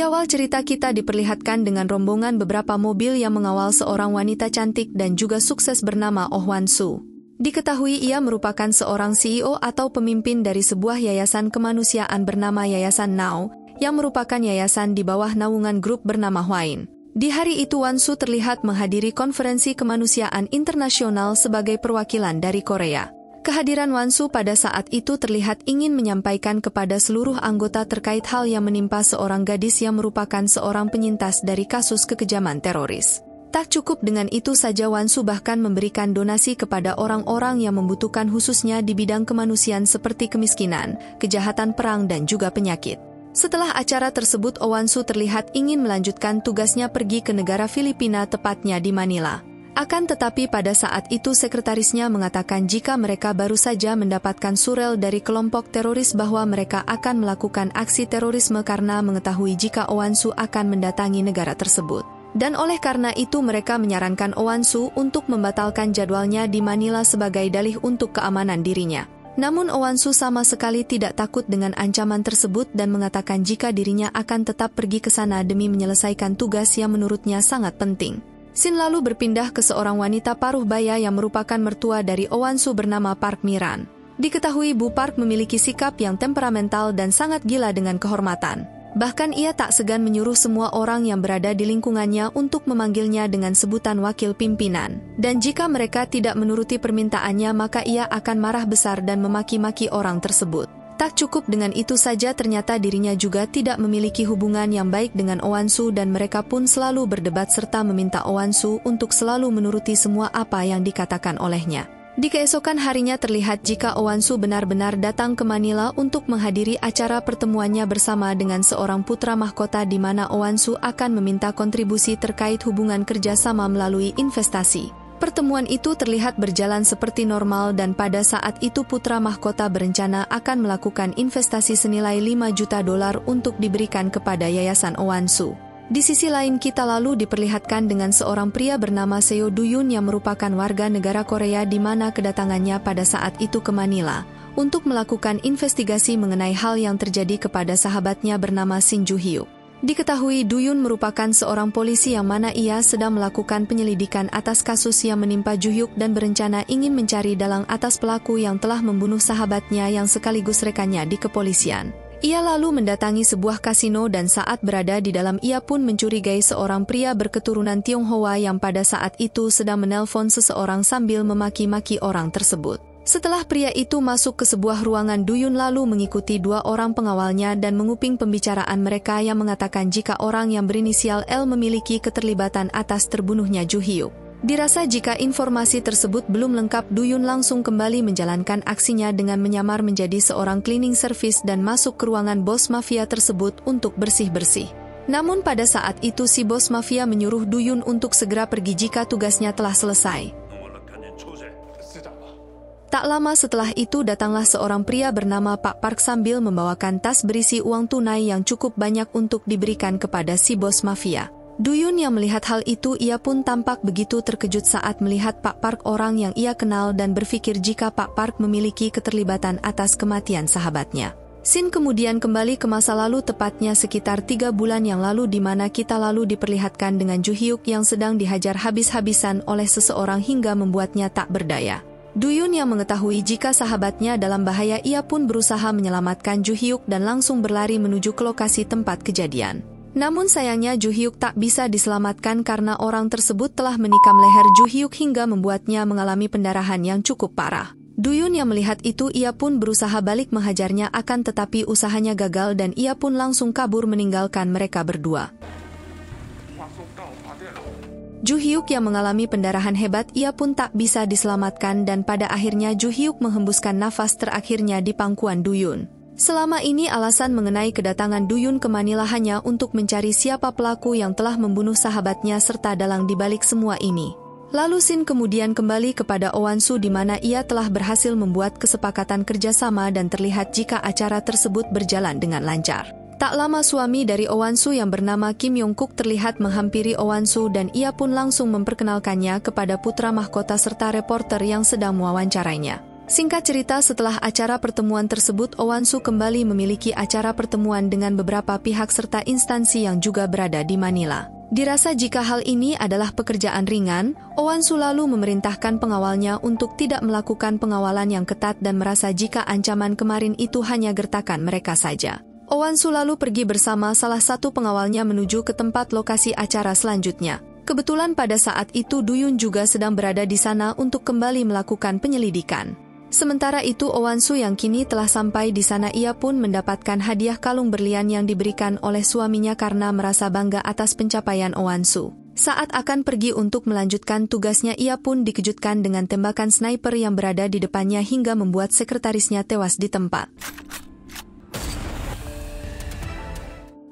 Di awal cerita kita diperlihatkan dengan rombongan beberapa mobil yang mengawal seorang wanita cantik dan juga sukses bernama Oh Wan-soo. Diketahui ia merupakan seorang CEO atau pemimpin dari sebuah yayasan kemanusiaan bernama Yayasan Now, yang merupakan yayasan di bawah naungan grup bernama Hwain. Di hari itu Wan-soo terlihat menghadiri konferensi kemanusiaan internasional sebagai perwakilan dari Korea. Kehadiran Wan-soo pada saat itu terlihat ingin menyampaikan kepada seluruh anggota terkait hal yang menimpa seorang gadis yang merupakan seorang penyintas dari kasus kekejaman teroris. Tak cukup dengan itu saja, Wan-soo bahkan memberikan donasi kepada orang-orang yang membutuhkan khususnya di bidang kemanusiaan seperti kemiskinan, kejahatan perang dan juga penyakit. Setelah acara tersebut, Oh Wan-soo terlihat ingin melanjutkan tugasnya pergi ke negara Filipina, tepatnya di Manila. Akan tetapi pada saat itu sekretarisnya mengatakan jika mereka baru saja mendapatkan surel dari kelompok teroris bahwa mereka akan melakukan aksi terorisme karena mengetahui jika Oh Wan-soo akan mendatangi negara tersebut. Dan oleh karena itu mereka menyarankan Oh Wan-soo untuk membatalkan jadwalnya di Manila sebagai dalih untuk keamanan dirinya. Namun Oh Wan-soo sama sekali tidak takut dengan ancaman tersebut dan mengatakan jika dirinya akan tetap pergi ke sana demi menyelesaikan tugas yang menurutnya sangat penting. Scene lalu berpindah ke seorang wanita paruh baya yang merupakan mertua dari Oh Wan-soo bernama Park Mi-ran. Diketahui Bu Park memiliki sikap yang temperamental dan sangat gila dengan kehormatan. Bahkan ia tak segan menyuruh semua orang yang berada di lingkungannya untuk memanggilnya dengan sebutan wakil pimpinan. Dan jika mereka tidak menuruti permintaannya maka ia akan marah besar dan memaki-maki orang tersebut. Tak cukup dengan itu saja, ternyata dirinya juga tidak memiliki hubungan yang baik dengan Oh Wan-soo dan mereka pun selalu berdebat serta meminta Oh Wan-soo untuk selalu menuruti semua apa yang dikatakan olehnya. Di keesokan harinya terlihat jika Oh Wan-soo benar-benar datang ke Manila untuk menghadiri acara pertemuannya bersama dengan seorang putra mahkota di mana Oh Wan-soo akan meminta kontribusi terkait hubungan kerjasama melalui investasi. Pertemuan itu terlihat berjalan seperti normal dan pada saat itu putra mahkota berencana akan melakukan investasi senilai $5 juta untuk diberikan kepada yayasan Oh Wan-soo. Di sisi lain kita lalu diperlihatkan dengan seorang pria bernama Seo Do-yoon yang merupakan warga negara Korea di mana kedatangannya pada saat itu ke Manila untuk melakukan investigasi mengenai hal yang terjadi kepada sahabatnya bernama Shin Ju-hyuk. Diketahui Do-yoon merupakan seorang polisi yang mana ia sedang melakukan penyelidikan atas kasus yang menimpa Ju-hyuk dan berencana ingin mencari dalang atas pelaku yang telah membunuh sahabatnya yang sekaligus rekannya di kepolisian. Ia lalu mendatangi sebuah kasino dan saat berada di dalam ia pun mencurigai seorang pria berketurunan Tionghoa yang pada saat itu sedang menelpon seseorang sambil memaki-maki orang tersebut. Setelah pria itu masuk ke sebuah ruangan, Do-yoon lalu mengikuti 2 orang pengawalnya dan menguping pembicaraan mereka yang mengatakan jika orang yang berinisial L memiliki keterlibatan atas terbunuhnya Ju-hyuk. Dirasa jika informasi tersebut belum lengkap, Do-yoon langsung kembali menjalankan aksinya dengan menyamar menjadi seorang cleaning service dan masuk ke ruangan bos mafia tersebut untuk bersih-bersih. Namun pada saat itu si bos mafia menyuruh Do-yoon untuk segera pergi jika tugasnya telah selesai. Tak lama setelah itu datanglah seorang pria bernama Pak Park sambil membawakan tas berisi uang tunai yang cukup banyak untuk diberikan kepada si bos mafia. Do-yoon yang melihat hal itu ia pun tampak begitu terkejut saat melihat Pak Park, orang yang ia kenal, dan berpikir jika Pak Park memiliki keterlibatan atas kematian sahabatnya. Scene kemudian kembali ke masa lalu, tepatnya sekitar 3 bulan yang lalu di mana kita lalu diperlihatkan dengan Ju-hyuk yang sedang dihajar habis-habisan oleh seseorang hingga membuatnya tak berdaya. Do-yoon yang mengetahui jika sahabatnya dalam bahaya ia pun berusaha menyelamatkan Ju-hyuk dan langsung berlari menuju ke lokasi tempat kejadian. Namun sayangnya Ju-hyuk tak bisa diselamatkan karena orang tersebut telah menikam leher Ju-hyuk hingga membuatnya mengalami pendarahan yang cukup parah. Do-yoon yang melihat itu ia pun berusaha balik menghajarnya akan tetapi usahanya gagal dan ia pun langsung kabur meninggalkan mereka berdua. Ju-hyuk yang mengalami pendarahan hebat ia pun tak bisa diselamatkan dan pada akhirnya Ju-hyuk menghembuskan nafas terakhirnya di pangkuan Do-yoon. Selama ini alasan mengenai kedatangan Do-yoon ke Manila hanya untuk mencari siapa pelaku yang telah membunuh sahabatnya serta dalang di balik semua ini. Lalu Shin kemudian kembali kepada Oh Wan-soo di mana ia telah berhasil membuat kesepakatan kerjasama dan terlihat jika acara tersebut berjalan dengan lancar. Tak lama suami dari Oh Wan-soo yang bernama Kim Yong-kuk terlihat menghampiri Oh Wan-soo dan ia pun langsung memperkenalkannya kepada putra mahkota serta reporter yang sedang mewawancarainya. Singkat cerita, setelah acara pertemuan tersebut, Oh Wan Soo kembali memiliki acara pertemuan dengan beberapa pihak serta instansi yang juga berada di Manila. Dirasa jika hal ini adalah pekerjaan ringan, Oh Wan Soo lalu memerintahkan pengawalnya untuk tidak melakukan pengawalan yang ketat dan merasa jika ancaman kemarin itu hanya gertakan mereka saja. Oh Wan Soo lalu pergi bersama salah satu pengawalnya menuju ke tempat lokasi acara selanjutnya. Kebetulan pada saat itu Du Yun juga sedang berada di sana untuk kembali melakukan penyelidikan. Sementara itu, Oh Wan Soo yang kini telah sampai di sana, ia pun mendapatkan hadiah kalung berlian yang diberikan oleh suaminya karena merasa bangga atas pencapaian Oh Wan Soo. Saat akan pergi untuk melanjutkan tugasnya, ia pun dikejutkan dengan tembakan sniper yang berada di depannya hingga membuat sekretarisnya tewas di tempat.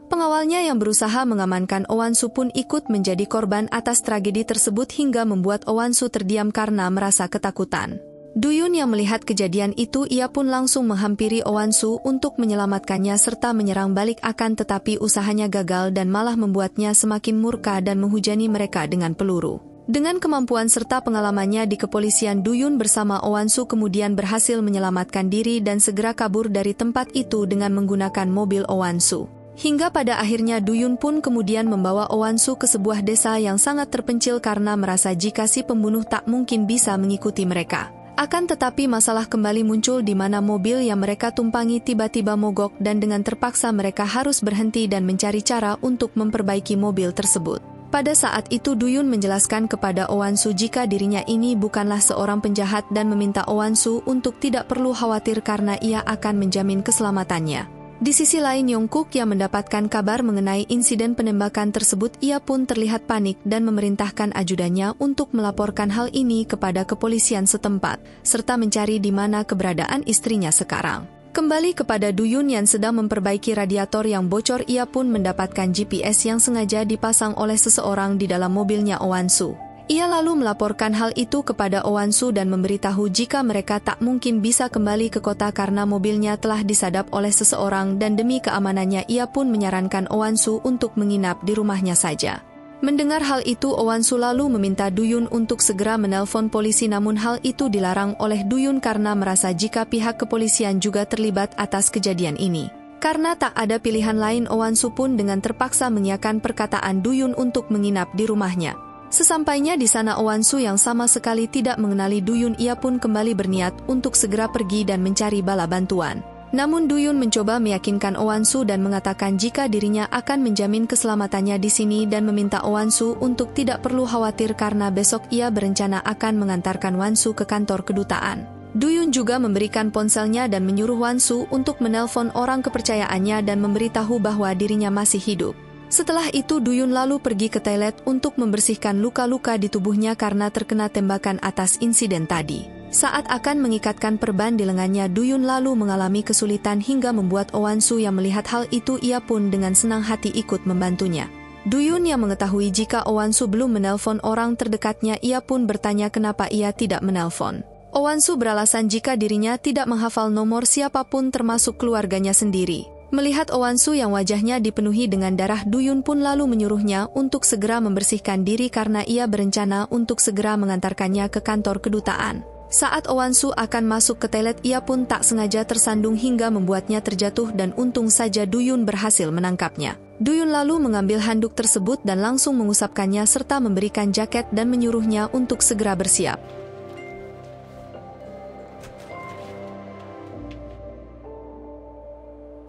Pengawalnya yang berusaha mengamankan Oh Wan Soo pun ikut menjadi korban atas tragedi tersebut hingga membuat Oh Wan Soo terdiam karena merasa ketakutan. Du Yun yang melihat kejadian itu, ia pun langsung menghampiri Oh Wan Soo untuk menyelamatkannya serta menyerang balik, akan tetapi usahanya gagal dan malah membuatnya semakin murka dan menghujani mereka dengan peluru. Dengan kemampuan serta pengalamannya di kepolisian, Du Yun bersama Oh Wan Soo kemudian berhasil menyelamatkan diri dan segera kabur dari tempat itu dengan menggunakan mobil Oh Wan Soo. Hingga pada akhirnya Du Yun pun kemudian membawa Oh Wan Soo ke sebuah desa yang sangat terpencil karena merasa jika si pembunuh tak mungkin bisa mengikuti mereka. Akan tetapi masalah kembali muncul di mana mobil yang mereka tumpangi tiba-tiba mogok dan dengan terpaksa mereka harus berhenti dan mencari cara untuk memperbaiki mobil tersebut. Pada saat itu Du Yun menjelaskan kepada Oh Wan Soo jika dirinya ini bukanlah seorang penjahat dan meminta Oh Wan Soo untuk tidak perlu khawatir karena ia akan menjamin keselamatannya. Di sisi lain, Yongkook yang mendapatkan kabar mengenai insiden penembakan tersebut, ia pun terlihat panik dan memerintahkan ajudannya untuk melaporkan hal ini kepada kepolisian setempat, serta mencari di mana keberadaan istrinya sekarang. Kembali kepada Du Yun yang sedang memperbaiki radiator yang bocor, ia pun mendapatkan GPS yang sengaja dipasang oleh seseorang di dalam mobilnya Oh Wan Soo. Ia lalu melaporkan hal itu kepada Oh Wan Soo dan memberitahu jika mereka tak mungkin bisa kembali ke kota karena mobilnya telah disadap oleh seseorang dan demi keamanannya ia pun menyarankan Oh Wan Soo untuk menginap di rumahnya saja. Mendengar hal itu, Oh Wan Soo lalu meminta Du Yun untuk segera menelpon polisi, namun hal itu dilarang oleh Du Yun karena merasa jika pihak kepolisian juga terlibat atas kejadian ini. Karena tak ada pilihan lain, Oh Wan Soo pun dengan terpaksa mengiyakan perkataan Du Yun untuk menginap di rumahnya. Sesampainya di sana, Oh Wan Soo yang sama sekali tidak mengenali Du Yun, ia pun kembali berniat untuk segera pergi dan mencari bala bantuan. Namun Du Yun mencoba meyakinkan Oh Wan Soo dan mengatakan jika dirinya akan menjamin keselamatannya di sini dan meminta Oh Wan Soo untuk tidak perlu khawatir karena besok ia berencana akan mengantarkan Wan Soo ke kantor kedutaan. Du Yun juga memberikan ponselnya dan menyuruh Wan Soo untuk menelpon orang kepercayaannya dan memberitahu bahwa dirinya masih hidup. Setelah itu Du Yun lalu pergi ke toilet untuk membersihkan luka-luka di tubuhnya karena terkena tembakan atas insiden tadi. Saat akan mengikatkan perban di lengannya, Du Yun lalu mengalami kesulitan hingga membuat Oh Wan Soo yang melihat hal itu, ia pun dengan senang hati ikut membantunya. Du Yun yang mengetahui jika Oh Wan Soo belum menelpon orang terdekatnya, ia pun bertanya kenapa ia tidak menelpon. Oh Wan Soo beralasan jika dirinya tidak menghafal nomor siapapun termasuk keluarganya sendiri. Melihat Oh Wan Soo yang wajahnya dipenuhi dengan darah, Du Yun pun lalu menyuruhnya untuk segera membersihkan diri karena ia berencana untuk segera mengantarkannya ke kantor kedutaan. Saat Oh Wan Soo akan masuk ke toilet, ia pun tak sengaja tersandung hingga membuatnya terjatuh dan untung saja Du Yun berhasil menangkapnya. Du Yun lalu mengambil handuk tersebut dan langsung mengusapkannya serta memberikan jaket dan menyuruhnya untuk segera bersiap.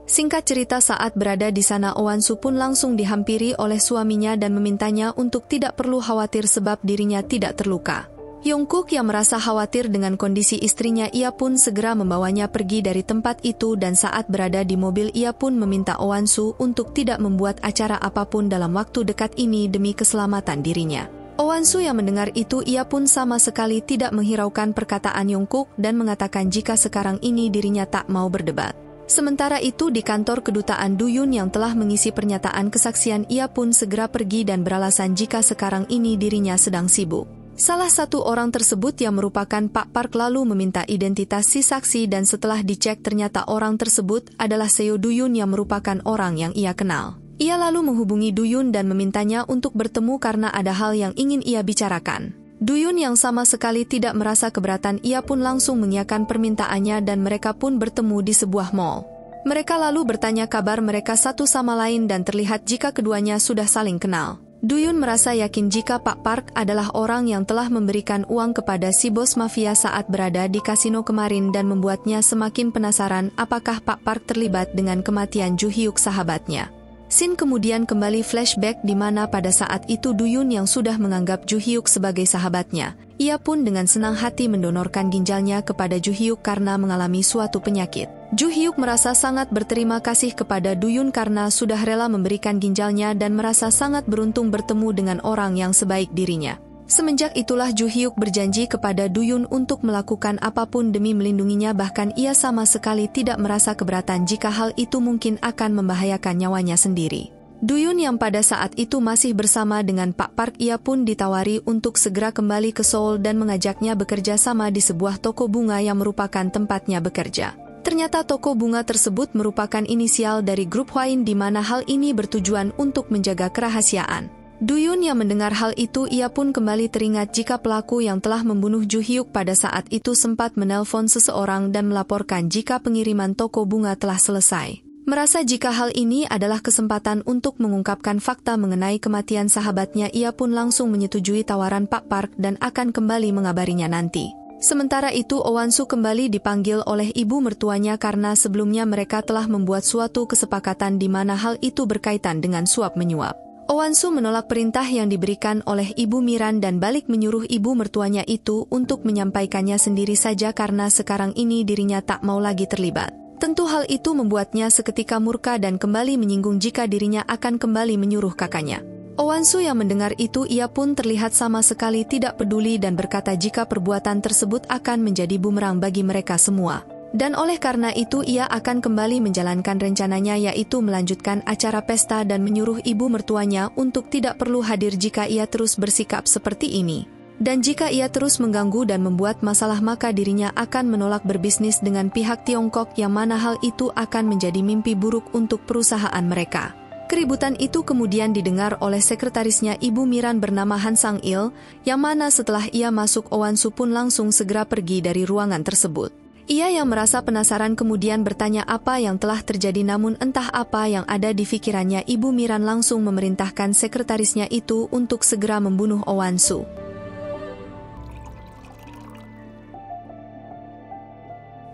Singkat cerita, saat berada di sana Oh Wan Soo pun langsung dihampiri oleh suaminya dan memintanya untuk tidak perlu khawatir sebab dirinya tidak terluka. Yongkook yang merasa khawatir dengan kondisi istrinya, ia pun segera membawanya pergi dari tempat itu dan saat berada di mobil ia pun meminta Oh Wan Soo untuk tidak membuat acara apapun dalam waktu dekat ini demi keselamatan dirinya. Oh Wan Soo yang mendengar itu, ia pun sama sekali tidak menghiraukan perkataan Yongkook dan mengatakan jika sekarang ini dirinya tak mau berdebat. Sementara itu di kantor kedutaan, Du Yun yang telah mengisi pernyataan kesaksian, ia pun segera pergi dan beralasan jika sekarang ini dirinya sedang sibuk. Salah satu orang tersebut yang merupakan Pak Park lalu meminta identitas si saksi dan setelah dicek ternyata orang tersebut adalah Seo Du Yun yang merupakan orang yang ia kenal. Ia lalu menghubungi Du Yun dan memintanya untuk bertemu karena ada hal yang ingin ia bicarakan. Duyun yang sama sekali tidak merasa keberatan, ia pun langsung mengiyakan permintaannya dan mereka pun bertemu di sebuah mall. Mereka lalu bertanya kabar mereka satu sama lain dan terlihat jika keduanya sudah saling kenal. Duyun merasa yakin jika Pak Park adalah orang yang telah memberikan uang kepada si bos mafia saat berada di kasino kemarin dan membuatnya semakin penasaran apakah Pak Park terlibat dengan kematian Ju Hyuk sahabatnya. Scene kemudian kembali flashback di mana pada saat itu Duyun yang sudah menganggap Ju Hyuk sebagai sahabatnya. Ia pun dengan senang hati mendonorkan ginjalnya kepada Ju Hyuk karena mengalami suatu penyakit. Ju Hyuk merasa sangat berterima kasih kepada Duyun karena sudah rela memberikan ginjalnya dan merasa sangat beruntung bertemu dengan orang yang sebaik dirinya. Semenjak itulah Ju Hyuk berjanji kepada Duyun untuk melakukan apapun demi melindunginya, bahkan ia sama sekali tidak merasa keberatan jika hal itu mungkin akan membahayakan nyawanya sendiri. Duyun yang pada saat itu masih bersama dengan Pak Park, ia pun ditawari untuk segera kembali ke Seoul dan mengajaknya bekerja sama di sebuah toko bunga yang merupakan tempatnya bekerja. Ternyata toko bunga tersebut merupakan inisial dari grup Hwain di mana hal ini bertujuan untuk menjaga kerahasiaan. Duyun yang mendengar hal itu, ia pun kembali teringat jika pelaku yang telah membunuh Ju Hyuk pada saat itu sempat menelpon seseorang dan melaporkan jika pengiriman toko bunga telah selesai. Merasa jika hal ini adalah kesempatan untuk mengungkapkan fakta mengenai kematian sahabatnya, ia pun langsung menyetujui tawaran Pak Park dan akan kembali mengabarinya nanti. Sementara itu, Oh Wan Soo kembali dipanggil oleh ibu mertuanya karena sebelumnya mereka telah membuat suatu kesepakatan di mana hal itu berkaitan dengan suap-menyuap. Oh Wan Soo menolak perintah yang diberikan oleh Ibu Miran dan balik menyuruh ibu mertuanya itu untuk menyampaikannya sendiri saja karena sekarang ini dirinya tak mau lagi terlibat. Tentu hal itu membuatnya seketika murka dan kembali menyinggung jika dirinya akan kembali menyuruh kakaknya. Oh Wan Soo yang mendengar itu, ia pun terlihat sama sekali tidak peduli dan berkata jika perbuatan tersebut akan menjadi bumerang bagi mereka semua. Dan oleh karena itu ia akan kembali menjalankan rencananya, yaitu melanjutkan acara pesta dan menyuruh ibu mertuanya untuk tidak perlu hadir jika ia terus bersikap seperti ini. Dan jika ia terus mengganggu dan membuat masalah, maka dirinya akan menolak berbisnis dengan pihak Tiongkok, yang mana hal itu akan menjadi mimpi buruk untuk perusahaan mereka. Keributan itu kemudian didengar oleh sekretarisnya Ibu Miran bernama Han Sang-il, yang mana setelah ia masuk, Oh Wan Soo pun langsung segera pergi dari ruangan tersebut. Ia yang merasa penasaran kemudian bertanya apa yang telah terjadi, namun entah apa yang ada di pikirannya, Ibu Miran langsung memerintahkan sekretarisnya itu untuk segera membunuh Oh Wan Soo.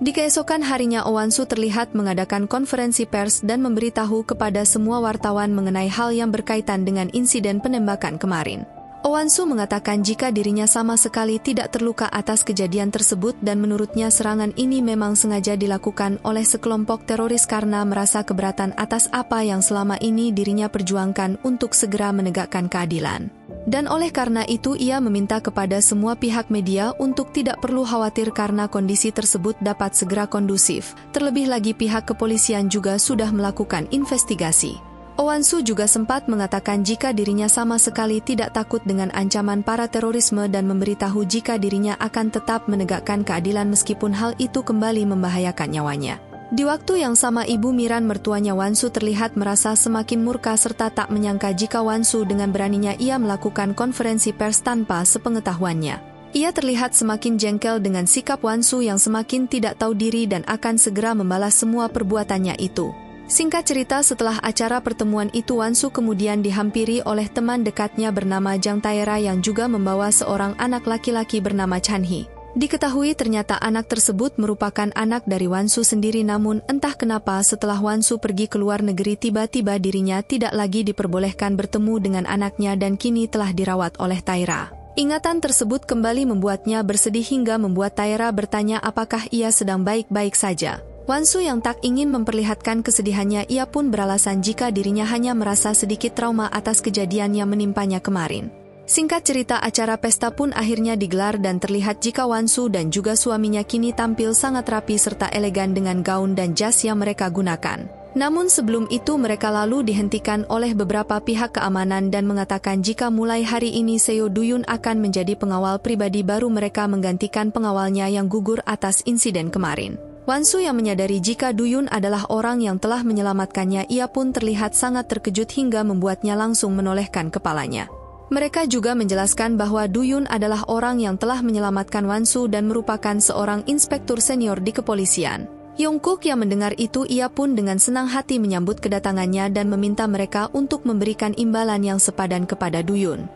Di keesokan harinya, Oh Wan Soo terlihat mengadakan konferensi pers dan memberitahu kepada semua wartawan mengenai hal yang berkaitan dengan insiden penembakan kemarin. Oh Wan Soo mengatakan jika dirinya sama sekali tidak terluka atas kejadian tersebut dan menurutnya serangan ini memang sengaja dilakukan oleh sekelompok teroris karena merasa keberatan atas apa yang selama ini dirinya perjuangkan untuk segera menegakkan keadilan. Dan oleh karena itu ia meminta kepada semua pihak media untuk tidak perlu khawatir karena kondisi tersebut dapat segera kondusif. Terlebih lagi pihak kepolisian juga sudah melakukan investigasi. Oh Wan Soo juga sempat mengatakan jika dirinya sama sekali tidak takut dengan ancaman para terorisme dan memberitahu jika dirinya akan tetap menegakkan keadilan meskipun hal itu kembali membahayakan nyawanya. Di waktu yang sama, Ibu Miran mertuanya Wan Soo terlihat merasa semakin murka serta tak menyangka jika Wan Soo dengan beraninya ia melakukan konferensi pers tanpa sepengetahuannya. Ia terlihat semakin jengkel dengan sikap Wan Soo yang semakin tidak tahu diri dan akan segera membalas semua perbuatannya itu. Singkat cerita, setelah acara pertemuan itu, Wan Soo kemudian dihampiri oleh teman dekatnya bernama Jang Taera yang juga membawa seorang anak laki-laki bernama Chan Hee. Diketahui ternyata anak tersebut merupakan anak dari Wan Soo sendiri, namun entah kenapa setelah Wan Soo pergi ke luar negeri tiba-tiba dirinya tidak lagi diperbolehkan bertemu dengan anaknya dan kini telah dirawat oleh Taera. Ingatan tersebut kembali membuatnya bersedih hingga membuat Taera bertanya apakah ia sedang baik-baik saja. Wan Soo yang tak ingin memperlihatkan kesedihannya, ia pun beralasan jika dirinya hanya merasa sedikit trauma atas kejadian yang menimpanya kemarin. Singkat cerita, acara pesta pun akhirnya digelar dan terlihat jika Wan Soo dan juga suaminya kini tampil sangat rapi serta elegan dengan gaun dan jas yang mereka gunakan. Namun sebelum itu mereka lalu dihentikan oleh beberapa pihak keamanan dan mengatakan jika mulai hari ini Seo Duyun akan menjadi pengawal pribadi baru mereka menggantikan pengawalnya yang gugur atas insiden kemarin. Wan Soo yang menyadari jika Duyun adalah orang yang telah menyelamatkannya, ia pun terlihat sangat terkejut hingga membuatnya langsung menolehkan kepalanya. Mereka juga menjelaskan bahwa Duyun adalah orang yang telah menyelamatkan Wan-su dan merupakan seorang inspektur senior di kepolisian. Yongkook yang mendengar itu, ia pun dengan senang hati menyambut kedatangannya dan meminta mereka untuk memberikan imbalan yang sepadan kepada Duyun.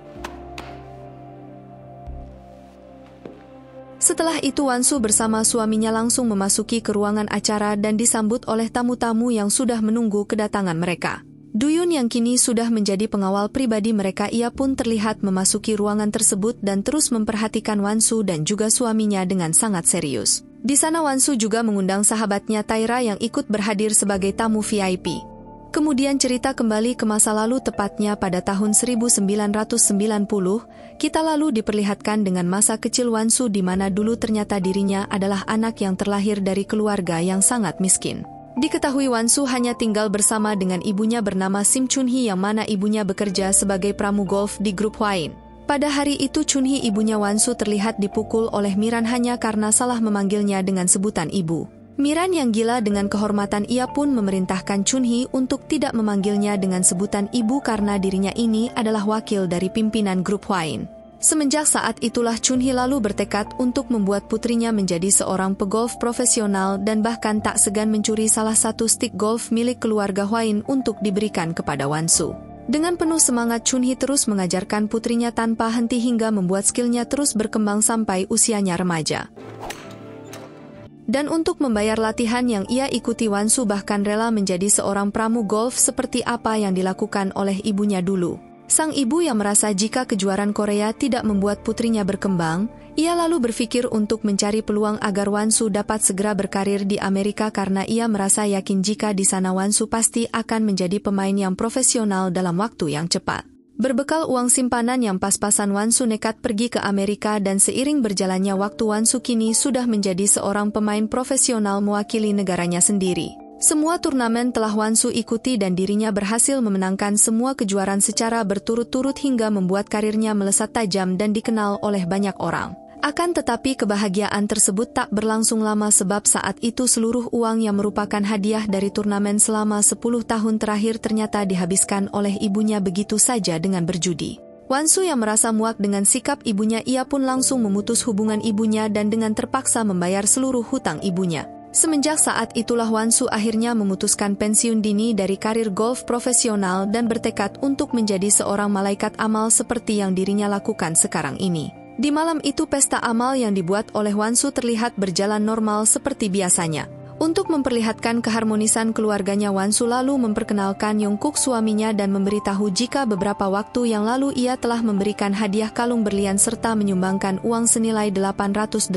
Setelah itu Wan-su bersama suaminya langsung memasuki ke ruangan acara dan disambut oleh tamu-tamu yang sudah menunggu kedatangan mereka. Duyun yang kini sudah menjadi pengawal pribadi mereka, ia pun terlihat memasuki ruangan tersebut dan terus memperhatikan Wan-su dan juga suaminya dengan sangat serius. Di sana Wan-su juga mengundang sahabatnya Taira yang ikut berhadir sebagai tamu VIP. Kemudian cerita kembali ke masa lalu, tepatnya pada tahun 1990, kita lalu diperlihatkan dengan masa kecil Wan-su di mana dulu ternyata dirinya adalah anak yang terlahir dari keluarga yang sangat miskin. Diketahui Wan-su hanya tinggal bersama dengan ibunya bernama Sim Chun-hee yang mana ibunya bekerja sebagai pramu golf di grup Hwain. Pada hari itu Chun-hee, ibunya Wan-su, terlihat dipukul oleh Miran hanya karena salah memanggilnya dengan sebutan ibu. Miran yang gila dengan kehormatan, ia pun memerintahkan Chun-hee untuk tidak memanggilnya dengan sebutan ibu karena dirinya ini adalah wakil dari pimpinan grup Hwain. Semenjak saat itulah Chun-hee lalu bertekad untuk membuat putrinya menjadi seorang pegolf profesional dan bahkan tak segan mencuri salah satu stik golf milik keluarga Hwain untuk diberikan kepada Wan-su. Dengan penuh semangat Chun-hee terus mengajarkan putrinya tanpa henti hingga membuat skillnya terus berkembang sampai usianya remaja. Dan untuk membayar latihan yang ia ikuti, Wan-su bahkan rela menjadi seorang pramu golf seperti apa yang dilakukan oleh ibunya dulu. Sang ibu yang merasa jika kejuaraan Korea tidak membuat putrinya berkembang, ia lalu berpikir untuk mencari peluang agar Wan-su dapat segera berkarir di Amerika karena ia merasa yakin jika di sana Wan-su pasti akan menjadi pemain yang profesional dalam waktu yang cepat. Berbekal uang simpanan yang pas-pasan, Wan-su nekat pergi ke Amerika dan seiring berjalannya waktu Wan-su kini sudah menjadi seorang pemain profesional mewakili negaranya sendiri. Semua turnamen telah Wan-su ikuti dan dirinya berhasil memenangkan semua kejuaraan secara berturut-turut hingga membuat karirnya melesat tajam dan dikenal oleh banyak orang. Akan tetapi kebahagiaan tersebut tak berlangsung lama sebab saat itu seluruh uang yang merupakan hadiah dari turnamen selama 10 tahun terakhir ternyata dihabiskan oleh ibunya begitu saja dengan berjudi. Wan-su yang merasa muak dengan sikap ibunya, ia pun langsung memutus hubungan ibunya dan dengan terpaksa membayar seluruh hutang ibunya. Semenjak saat itulah Wan-su akhirnya memutuskan pensiun dini dari karir golf profesional dan bertekad untuk menjadi seorang malaikat amal seperti yang dirinya lakukan sekarang ini. Di malam itu pesta amal yang dibuat oleh Wan-su terlihat berjalan normal seperti biasanya. Untuk memperlihatkan keharmonisan keluarganya, Wan-su lalu memperkenalkan Yongkook suaminya dan memberitahu jika beberapa waktu yang lalu ia telah memberikan hadiah kalung berlian serta menyumbangkan uang senilai 880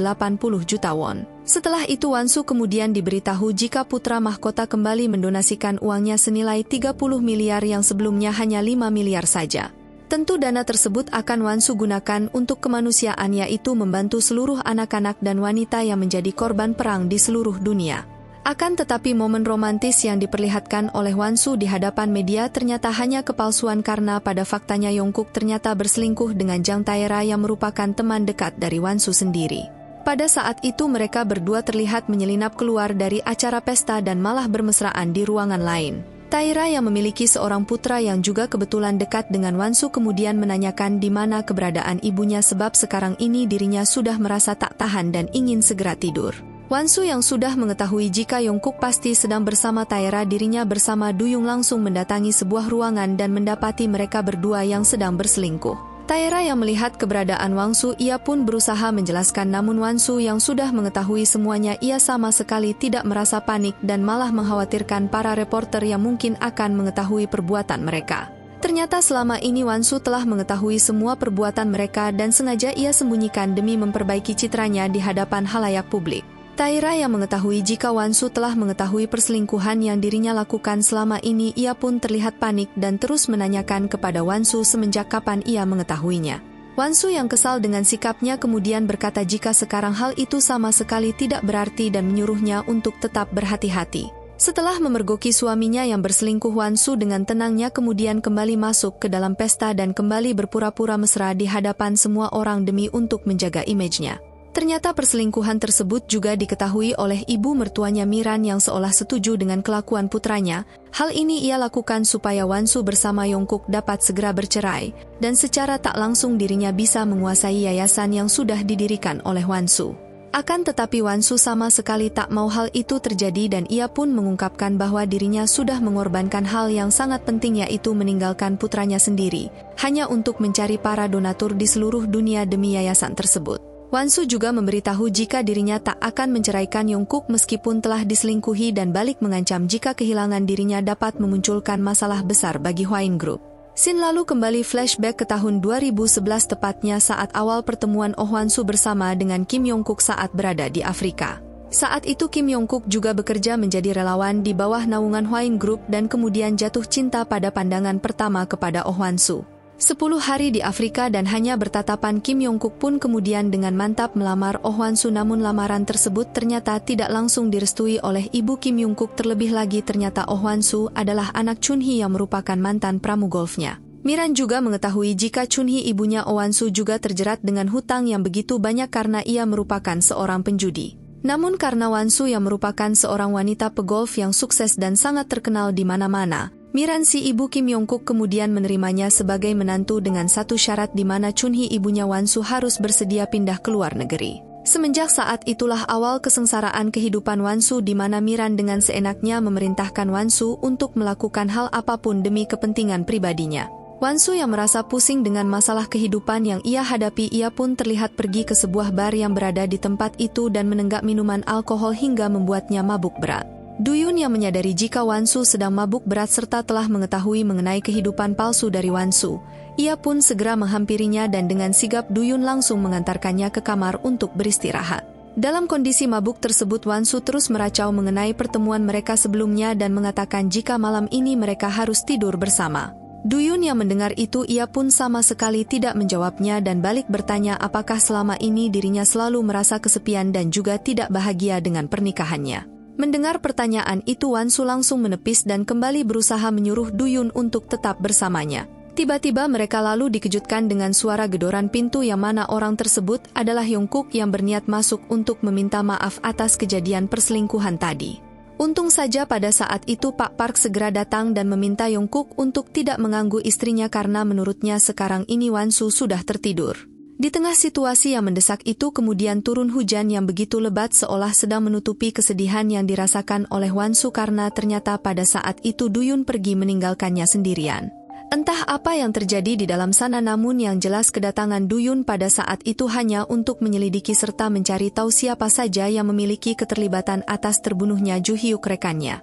juta won. Setelah itu Wan-su kemudian diberitahu jika putra mahkota kembali mendonasikan uangnya senilai 30 miliar yang sebelumnya hanya 5 miliar saja. Tentu dana tersebut akan Wan-su gunakan untuk kemanusiaan, yaitu membantu seluruh anak-anak dan wanita yang menjadi korban perang di seluruh dunia. Akan tetapi momen romantis yang diperlihatkan oleh Wan-su di hadapan media ternyata hanya kepalsuan karena pada faktanya Yongkook ternyata berselingkuh dengan Jang Taera yang merupakan teman dekat dari Wan-su sendiri. Pada saat itu mereka berdua terlihat menyelinap keluar dari acara pesta dan malah bermesraan di ruangan lain. Taera yang memiliki seorang putra yang juga kebetulan dekat dengan Wan-su kemudian menanyakan di mana keberadaan ibunya sebab sekarang ini dirinya sudah merasa tak tahan dan ingin segera tidur. Wan-su yang sudah mengetahui jika Yongkook pasti sedang bersama Taera, dirinya bersama Duyung langsung mendatangi sebuah ruangan dan mendapati mereka berdua yang sedang berselingkuh. Taera yang melihat keberadaan Wan-su, ia pun berusaha menjelaskan, namun Wan-su yang sudah mengetahui semuanya, ia sama sekali tidak merasa panik dan malah mengkhawatirkan para reporter yang mungkin akan mengetahui perbuatan mereka. Ternyata selama ini Wan-su telah mengetahui semua perbuatan mereka dan sengaja ia sembunyikan demi memperbaiki citranya di hadapan halayak publik. Taera yang mengetahui jika Wan-su telah mengetahui perselingkuhan yang dirinya lakukan selama ini, ia pun terlihat panik dan terus menanyakan kepada Wan-su semenjak kapan ia mengetahuinya. Wan-su yang kesal dengan sikapnya kemudian berkata jika sekarang hal itu sama sekali tidak berarti dan menyuruhnya untuk tetap berhati-hati. Setelah memergoki suaminya yang berselingkuh, Wan-su dengan tenangnya kemudian kembali masuk ke dalam pesta dan kembali berpura-pura mesra di hadapan semua orang demi untuk menjaga image-nya. Ternyata perselingkuhan tersebut juga diketahui oleh ibu mertuanya Miran yang seolah setuju dengan kelakuan putranya. Hal ini ia lakukan supaya Wan-su bersama Yongkook dapat segera bercerai, dan secara tak langsung dirinya bisa menguasai yayasan yang sudah didirikan oleh Wan-su. Akan tetapi Wan-su sama sekali tak mau hal itu terjadi dan ia pun mengungkapkan bahwa dirinya sudah mengorbankan hal yang sangat penting yaitu meninggalkan putranya sendiri, hanya untuk mencari para donatur di seluruh dunia demi yayasan tersebut. Wan-su juga memberitahu jika dirinya tak akan menceraikan Yongkook meskipun telah diselingkuhi dan balik mengancam jika kehilangan dirinya dapat memunculkan masalah besar bagi Hwain Group. Scene lalu kembali flashback ke tahun 2011 tepatnya saat awal pertemuan Oh Wan-su bersama dengan Kim Yongkook saat berada di Afrika. Saat itu Kim Yongkook juga bekerja menjadi relawan di bawah naungan Hwain Group dan kemudian jatuh cinta pada pandangan pertama kepada Oh Wan-su. 10 hari di Afrika dan hanya bertatapan Kim Yongkook pun kemudian dengan mantap melamar Oh Wan-su namun lamaran tersebut ternyata tidak langsung direstui oleh ibu Kim Yongkook terlebih lagi ternyata Oh Wan-su adalah anak Chun-hee yang merupakan mantan pramugolfnya. Miran juga mengetahui jika Chun-hee ibunya Oh Wan-su juga terjerat dengan hutang yang begitu banyak karena ia merupakan seorang penjudi. Namun karena Wan-su yang merupakan seorang wanita pegolf yang sukses dan sangat terkenal di mana-mana, Miran si ibu Kim Yongkook kemudian menerimanya sebagai menantu dengan satu syarat di mana Chun-hee ibunya Wan-su harus bersedia pindah ke luar negeri. Semenjak saat itulah awal kesengsaraan kehidupan Wan-su di mana Miran dengan seenaknya memerintahkan Wan-su untuk melakukan hal apapun demi kepentingan pribadinya. Wan-su yang merasa pusing dengan masalah kehidupan yang ia hadapi ia pun terlihat pergi ke sebuah bar yang berada di tempat itu dan menenggak minuman alkohol hingga membuatnya mabuk berat. Du-yun yang menyadari jika Wan-su sedang mabuk berat serta telah mengetahui mengenai kehidupan palsu dari Wan-su, ia pun segera menghampirinya dan dengan sigap Du-yun langsung mengantarkannya ke kamar untuk beristirahat. Dalam kondisi mabuk tersebut Wan-su terus meracau mengenai pertemuan mereka sebelumnya dan mengatakan jika malam ini mereka harus tidur bersama. Du-yun yang mendengar itu ia pun sama sekali tidak menjawabnya dan balik bertanya apakah selama ini dirinya selalu merasa kesepian dan juga tidak bahagia dengan pernikahannya. Mendengar pertanyaan itu Wan-su langsung menepis dan kembali berusaha menyuruh Du-yun untuk tetap bersamanya. Tiba-tiba mereka lalu dikejutkan dengan suara gedoran pintu yang mana orang tersebut adalah Yongkook yang berniat masuk untuk meminta maaf atas kejadian perselingkuhan tadi. Untung saja pada saat itu Pak Park segera datang dan meminta Yongkook untuk tidak mengganggu istrinya karena menurutnya sekarang ini Wan-su sudah tertidur. Di tengah situasi yang mendesak itu kemudian turun hujan yang begitu lebat seolah sedang menutupi kesedihan yang dirasakan oleh Wan-su karena ternyata pada saat itu Du-yun pergi meninggalkannya sendirian. Entah apa yang terjadi di dalam sana namun yang jelas kedatangan Du-yun pada saat itu hanya untuk menyelidiki serta mencari tahu siapa saja yang memiliki keterlibatan atas terbunuhnya Ju Hyuk rekannya.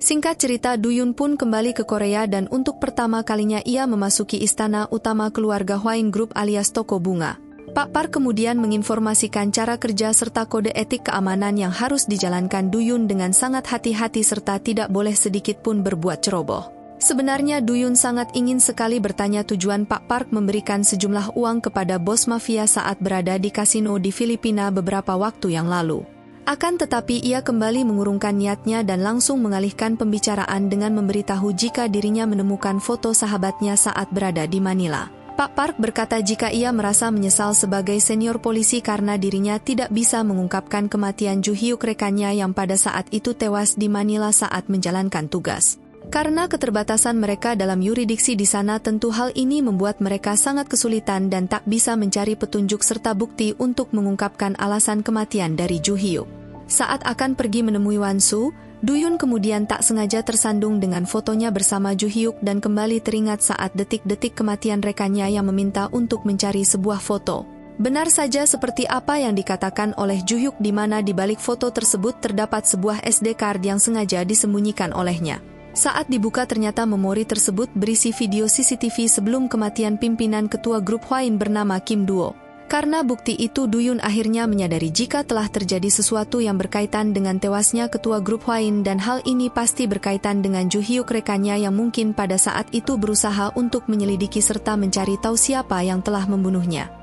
Singkat cerita Du-yun pun kembali ke Korea dan untuk pertama kalinya ia memasuki istana utama keluarga Hwain Group alias toko bunga. Pak Park kemudian menginformasikan cara kerja serta kode etik keamanan yang harus dijalankan Du-yun dengan sangat hati-hati serta tidak boleh sedikit pun berbuat ceroboh. Sebenarnya Du-yun sangat ingin sekali bertanya tujuan Pak Park memberikan sejumlah uang kepada bos mafia saat berada di kasino di Filipina beberapa waktu yang lalu. Akan tetapi ia kembali mengurungkan niatnya dan langsung mengalihkan pembicaraan dengan memberitahu jika dirinya menemukan foto sahabatnya saat berada di Manila. Pak Park berkata jika ia merasa menyesal sebagai senior polisi karena dirinya tidak bisa mengungkapkan kematian Ju Hyuk rekannya yang pada saat itu tewas di Manila saat menjalankan tugas. Karena keterbatasan mereka dalam yurisdiksi di sana tentu hal ini membuat mereka sangat kesulitan dan tak bisa mencari petunjuk serta bukti untuk mengungkapkan alasan kematian dari Ju Hyuk. Saat akan pergi menemui Wan-su, Du-yun kemudian tak sengaja tersandung dengan fotonya bersama Ju Hyuk dan kembali teringat saat detik-detik kematian rekannya yang meminta untuk mencari sebuah foto. Benar saja seperti apa yang dikatakan oleh Ju Hyuk di mana di balik foto tersebut terdapat sebuah SD card yang sengaja disembunyikan olehnya. Saat dibuka ternyata memori tersebut berisi video CCTV sebelum kematian pimpinan ketua grup Hwain bernama Kim Duo. Karena bukti itu Du-yun akhirnya menyadari jika telah terjadi sesuatu yang berkaitan dengan tewasnya ketua grup Hwain dan hal ini pasti berkaitan dengan Ju Hyuk rekannya yang mungkin pada saat itu berusaha untuk menyelidiki serta mencari tahu siapa yang telah membunuhnya.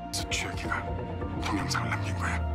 동영상을 남긴 거야.